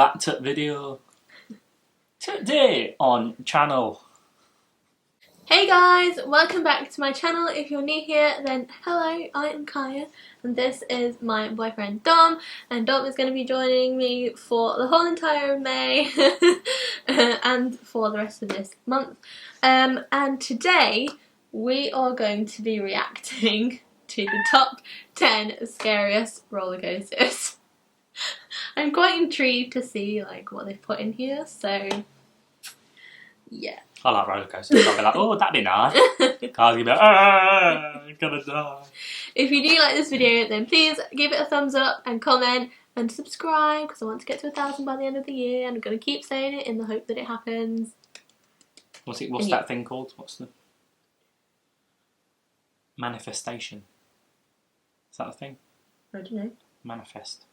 back to the video. Today on channel. Hey guys, welcome back to my channel. If you're new here, then hello, I am Kaya and this is my boyfriend Dom, and Dom is going to be joining me for the whole entire May and for the rest of this month. And today we are going to be reacting to the top 10 scariest roller coasters. I'm quite intrigued to see like what they've put in here, so yeah. I like roller coasters. I'll be like, oh, that'd be nice. Car's gonna be like, I'm gonna die. If you do like this video, then please give it a thumbs up and comment and subscribe, because I want to get to 1,000 by the end of the year, and I'm going to keep saying it in the hope that it happens. What's that thing called? What's the manifestation? Is that a thing? I don't know. Manifest.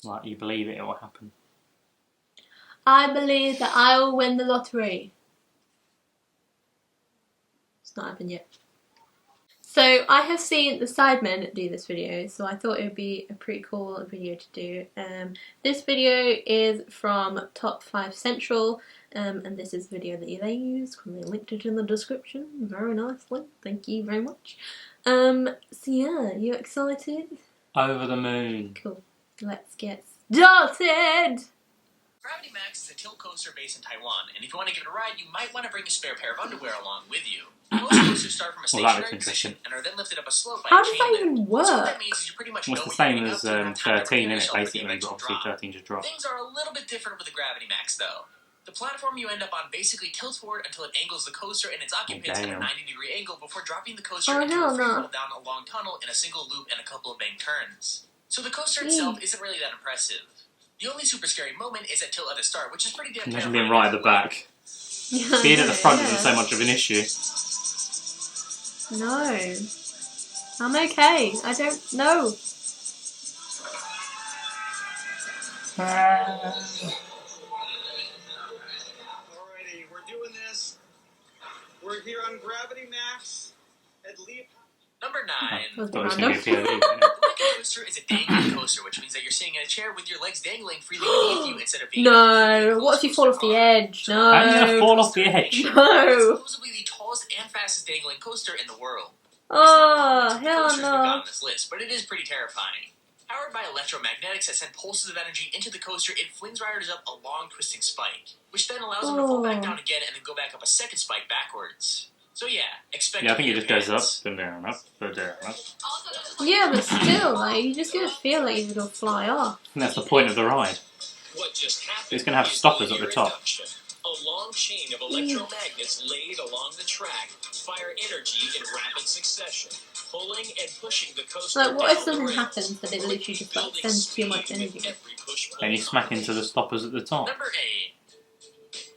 Like you believe it will happen. I believe that I will win the lottery. It's not happened yet. So I have seen the Sidemen do this video, so I thought it would be a pretty cool video to do. This video is from Top 5 Central, and this is the video that they used, and they linked it in the description very nicely. Thank you very much. So yeah, you excited? Over the moon. Cool. Let's get started! Gravity Max is a tilt coaster based in Taiwan, and if you want to give it a ride, you might want to bring a spare pair of underwear along with you. Most coasters start from a stationary position and are then lifted up a slope by How a does chain that even lift. work? So what that means is you pretty much Well, know it's the what same you're as getting up to and have time to 13, isn't it? prepare yourself for the Basically, but eventual obviously drop. 13 just dropped. Things are a little bit different with the Gravity Max, though. The platform you end up on basically tilts forward until it angles the coaster and its occupants at a 90-degree angle before dropping the coaster into a free roll down a long tunnel in a single loop and a couple of bank turns. So the coaster itself isn't really that impressive. The only super scary moment is at tilt at the start, which is pretty damn Imagine terrifying. being right at the back. Being at the front isn't so much of an issue. No. I'm okay. I don't know. Alrighty, we're doing this. We're here on Gravity Max at Leap. Number 9. Was Thought it was random. going to be a POV. The coaster is a dangling coaster, which means that you're sitting in a chair with your legs dangling freely beneath you instead of being. No. What if you fall off the edge? No. How are you going to fall off the edge? It's No. supposedly the tallest and fastest dangling coaster in the world. Oh, hell Coasters we've got no. on this list, but it is pretty terrifying. Powered by electromagnetics that send pulses of energy into the coaster, it flings riders up a long twisting spike, which then allows them to fall back down again and then go back up a second spike backwards. So yeah, expect. Yeah, I think it just goes up pants. and down, up and down, up. Yeah, but still, like, you just gonna feel like you're gonna fly off. And that's the point of the ride. What just happened? It's going to have stoppers at the top. A long chain of electromagnets laid along the track fire energy in rapid succession, pulling and pushing the coaster. Like, what if down something the ramp, happens that it literally just like sends too much energy? every push-pull Then you smack into the stoppers at the top. Number 8.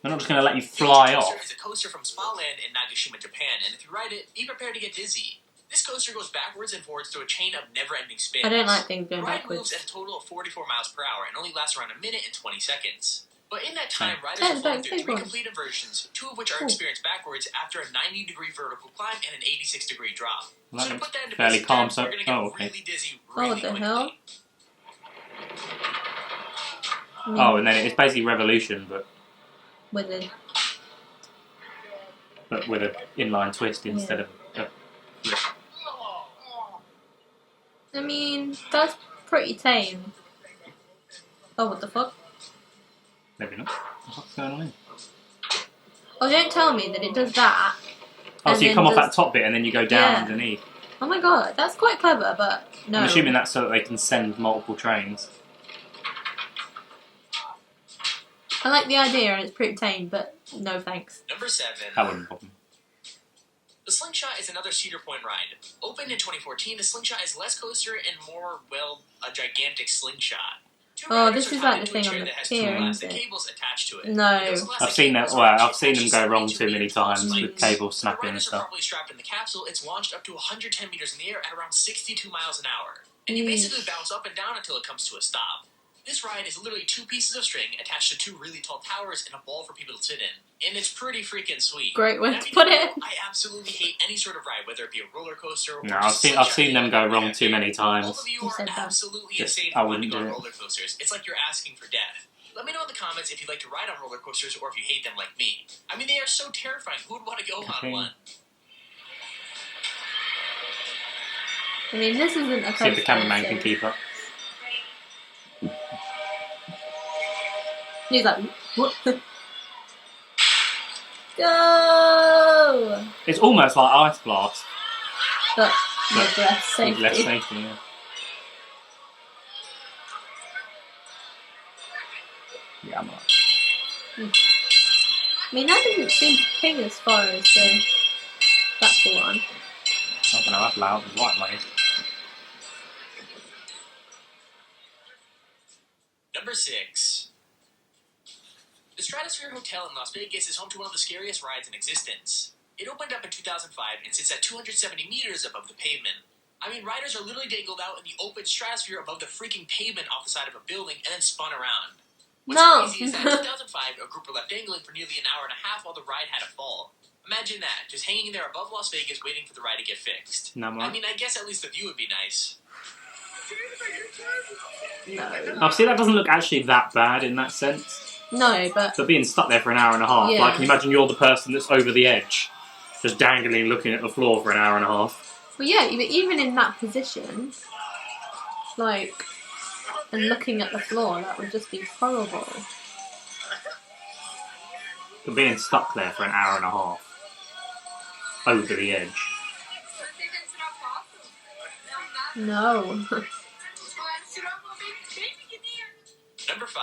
They're not just going to let you fly This coaster off. is a coaster from Spa Land in Nagashima, Japan, and if you ride it, be prepared to get dizzy. This coaster goes backwards and forwards through a chain of never-ending spins. I don't like things The going ride moves backwards. at a total of 44 miles per hour and only lasts around a minute and 20 seconds. But in that time, riders Hey, have flown don't through take 3 one. complete inversions, 2 of which are experienced backwards after a 90-degree vertical climb and an 86-degree drop. Well, So to that put that into fairly calm, perspective, so- we're going to get oh, okay. really dizzy Oh, really what the quickly. hell? Oh, and then it's basically Revolution, but With it. with an inline twist instead of a flip. I mean, that's pretty tame. Oh, what the fuck? Maybe not. What's going on here? Oh, don't tell me that it does that. Oh, and so you then come off does- that top bit and then you go down Yeah. underneath. Oh my god, that's quite clever, but no. I'm assuming that's so that they can send multiple trains. I like the idea and it's pretty tame, but no thanks. Number 7. That wouldn't bother me. The Slingshot is another Cedar Point ride. Opened in 2014, the Slingshot is less coaster and more, well, a gigantic slingshot. 2 Oh, riders this are is tied like the into a thing chair on the that has pier, 2 elastic isn't it? cables attached to it. No. Those elastic I've seen that. cables Well, are I've seen them go wrong attached too many to a times with spikes. cables When the snapping and riders are stuff. properly strapped in the capsule, it's launched up to 110 meters in the air at around 62 miles an hour. And you basically bounce up and down until it comes to a stop. This ride is literally 2 pieces of string attached to 2 really tall towers and a ball for people to sit in. And it's pretty freaking sweet. Great way to put it. I absolutely hate any sort of ride, whether it be a roller coaster or No, I've seen them go wrong too many times. All of you are absolutely insane I for wouldn't wanting to go do on it. roller coasters. It's like you're asking for death. Let me know in the comments if you'd like to ride on roller coasters or if you hate them like me. I mean, they are so terrifying. Who would want to go on one? I mean, this isn't a coaster. See if the cameraman can keep up. He's like, what? Go! It's almost like Ice Blast. But with less safety. With less safety, yeah. Yeah, I'm right. I mean, that didn't seem to ping as far as the Blackpool one. I don't know, that's loud. It's right, mate. Number 6. The Stratosphere Hotel in Las Vegas is home to one of the scariest rides in existence. It opened up in 2005 and sits at 270 meters above the pavement. I mean, riders are literally dangled out in the open stratosphere above the freaking pavement off the side of a building and then spun around. What's crazy is that in 2005, a group were left dangling for nearly an hour and a half while the ride had a fall. Imagine that, just hanging there above Las Vegas waiting for the ride to get fixed. No, I mean, I guess at least the view would be nice. No. Oh, see, that doesn't look actually that bad in that sense. No, but... So being stuck there for an hour and a half, Yeah. like, can you imagine you're the person that's over the edge, just dangling, looking at the floor for an hour and a half? Well, yeah, but even in that position, like, and looking at the floor, that would just be horrible. But being stuck there for an hour and a half, over the edge. No. Number 5.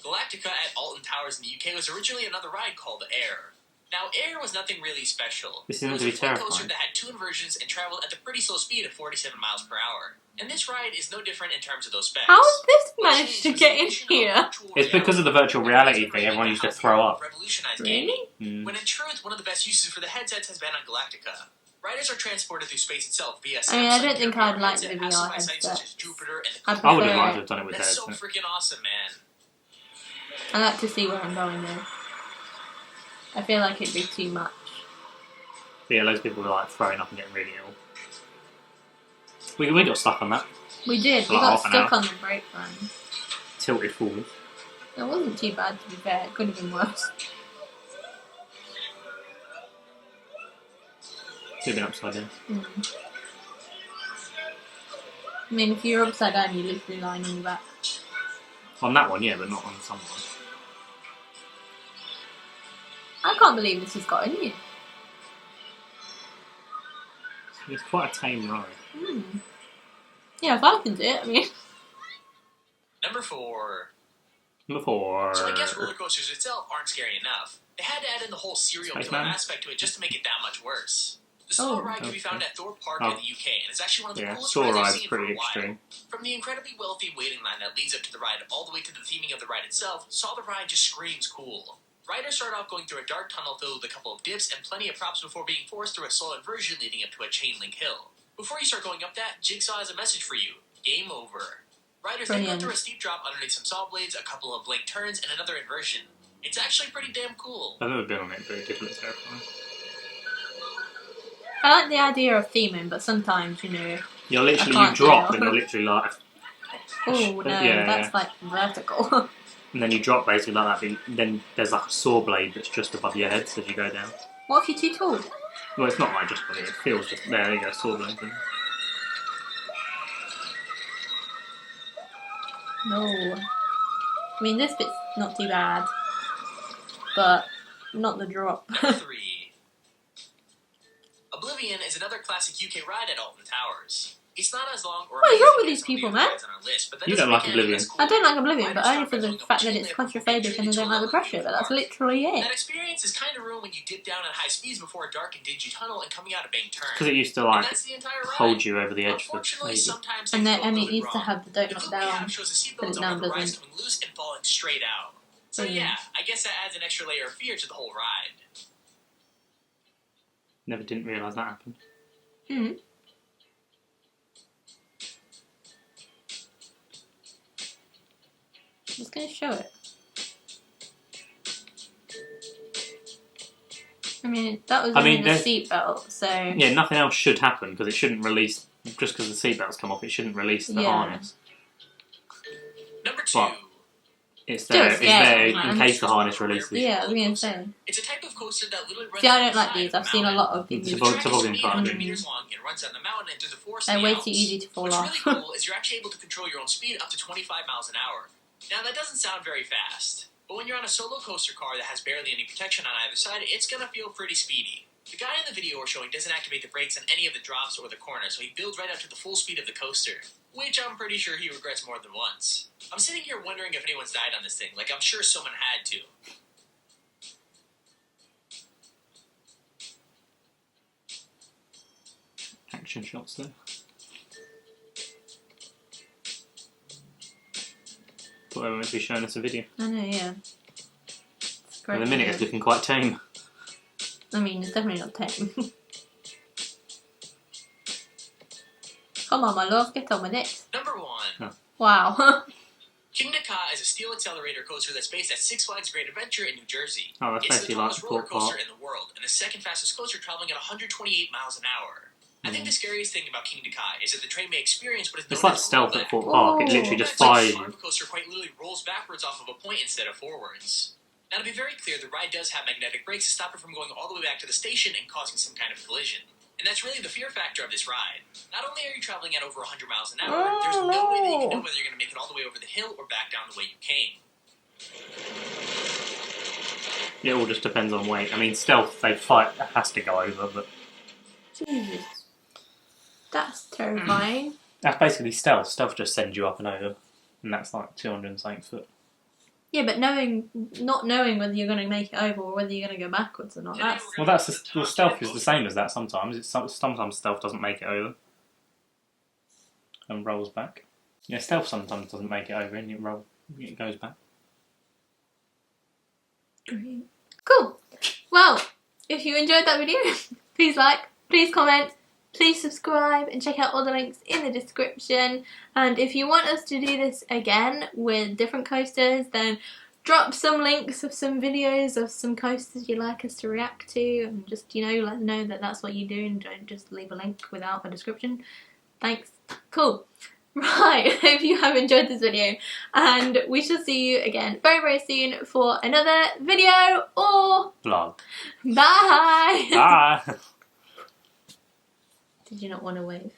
Galactica at Alton Towers in the UK was originally another ride called Air. Now, Air was nothing really special. This It seems was to a be flight coaster terrifying. that had 2 inversions and traveled at the pretty slow speed of 47 miles per hour. And this ride is no different in terms of those specs. How has this managed to get in here? It's because of the virtual reality thing, everyone used to throw up. Revolutionized Really? gaming. When in truth, one of the best uses for the headsets has been on Galactica. Riders are transported through space itself via I mean, I don't Samsung think VR I'd like headset, the VR customized sites such as headsets. Jupiter and the I I would have prefer liked to it. have done it with That's theirs. so freaking awesome, man. I like to see where I'm going though. I feel like it'd be too much. But yeah, loads of people were like throwing up and getting really ill. We got stuck on that. We did. We Like got half an stuck hour. on the brake run. Tilted forward. It wasn't too bad, to be fair. It could have been worse. Could have been upside down. I mean, if you're upside down, you're literally lying on your back. On that one, yeah, but not on some one. I can't believe this has got in you. It's quite a tame ride. Yeah, if I can do it, I mean... Number 4. Number 4. So I guess roller coasters itself aren't scary enough. They had to add in the whole serial killer Spaceman? aspect to it just to make it that much worse. The Saw ride can be found at Thorpe Park in the UK, and it's actually one of the Yeah, coolest Saw rides I've ride's seen for a pretty while. extreme. From the incredibly well-themed waiting line that leads up to the ride all the way to the theming of the ride itself, Saw the ride just screams cool. Riders start off going through a dark tunnel filled with a couple of dips and plenty of props before being forced through a slow inversion leading up to a chain link hill. Before you start going up that, Jigsaw has a message for you. Game over. Riders then go Brilliant. through a steep drop underneath some saw blades, a couple of blank turns, and another inversion. It's actually pretty damn cool. I've never been on it, but it did look terrifying. I like the idea of theming, but sometimes, you know... You're literally, I you can't drop tell. and you're literally like... Oh, no, Yeah, that's like vertical. And then you drop basically like that, but then there's like a saw blade that's just above your head as you go down. What if you're too tall? Well, it's not like just above it, it feels just... There you go, saw blade. No. I mean, this bit's not too bad. But not the drop. Number 3. Oblivion is another classic UK ride at Alton Towers. It's not as long or What is wrong with amazing these as some of people, the other man? rides on our list, but that You doesn't don't like make it any Oblivion. less cool. I don't like Oblivion, but Riders only start for the by going fact up that a it's chain link claustrophobic and I don't like the pressure, but that's literally That it. experience is kind of ruined when you dip down at high speeds before a dark and dingy tunnel and coming out a bank turn. Because it used to And like that's the entire ride. hold you over the edge for Unfortunately, ages. sometimes And things then go a and little it bit used to wrong. have the don't The knock clip we have down. shows the but seatbelts it now on the rise doesn't. coming loose and falling straight out. So yeah, I guess that adds an extra layer of fear to the whole ride. Never didn't realise that happened. just going to show it. I mean, that was only the seatbelt, so... Yeah, nothing else should happen, because it shouldn't release... Just because the seatbelt's come off, it shouldn't release the harness. Number 2. But it's there in case the harness releases. Yeah, I was going to say. It's a type of coaster that literally runs. See, I don't like these. I've seen a lot of these. It's a volume part. Meters long. It runs down the mountain into the forest. They're way too easy to fall off. What's really cool is you're actually able to control your own speed up to 25 miles an hour. Now, that doesn't sound very fast, but when you're on a solo coaster car that has barely any protection on either side, it's gonna feel pretty speedy. The guy in the video we're showing doesn't activate the brakes on any of the drops or the corners, so he builds right up to the full speed of the coaster, which I'm pretty sure he regrets more than once. I'm sitting here wondering if anyone's died on this thing, like I'm sure someone had to. Action shots there. Thought they were meant to be showing us a video. I know, yeah. In a minute, it's looking quite tame. I mean, it's definitely not tame. Come on, my love, get on with it. Number 1. Oh. Wow. Galactica is a steel accelerator coaster that's based at Six Flags Great Adventure in New Jersey. Oh, that's it's basically the tallest like roller Port coaster Park. in the world, and the second fastest coaster traveling at 128 miles an hour. I think the scariest thing about King Dekai is that the train may experience what is known It's like as stealth rollback. at Port Park. It literally just It's like fires the you. coaster quite literally rolls backwards off of a point instead of forwards. Now, to be very clear, the ride does have magnetic brakes to stop it from going all the way back to the station and causing some kind of collision. And that's really the fear factor of this ride. Not only are you traveling at over 100 miles an hour, there's no way that you can know whether you're going to make it all the way over the hill or back down the way you came. It all just depends on weight. I mean, stealth, they fight, it has to go over, but... Jesus. That's terrifying. That's basically stealth. Stealth just sends you up and over. And that's like 200 and something foot. Yeah, but not knowing whether you're going to make it over or whether you're going to go backwards or not. Well, stealth is the same as that sometimes. Sometimes stealth doesn't make it over. And rolls back. Yeah, stealth sometimes doesn't make it over and it goes back. Great. Cool. Well, if you enjoyed that video, please like, please comment, please subscribe, and check out all the links in the description. And if you want us to do this again with different coasters, then drop some links of some videos of some coasters you'd like us to react to, and just, you know, let them know that that's what you do, and don't just leave a link without a description. Thanks. Cool. Right, hope you have enjoyed this video, and we shall see you again very, very soon for another video or Vlog. Bye! Bye! Did you not want to wave?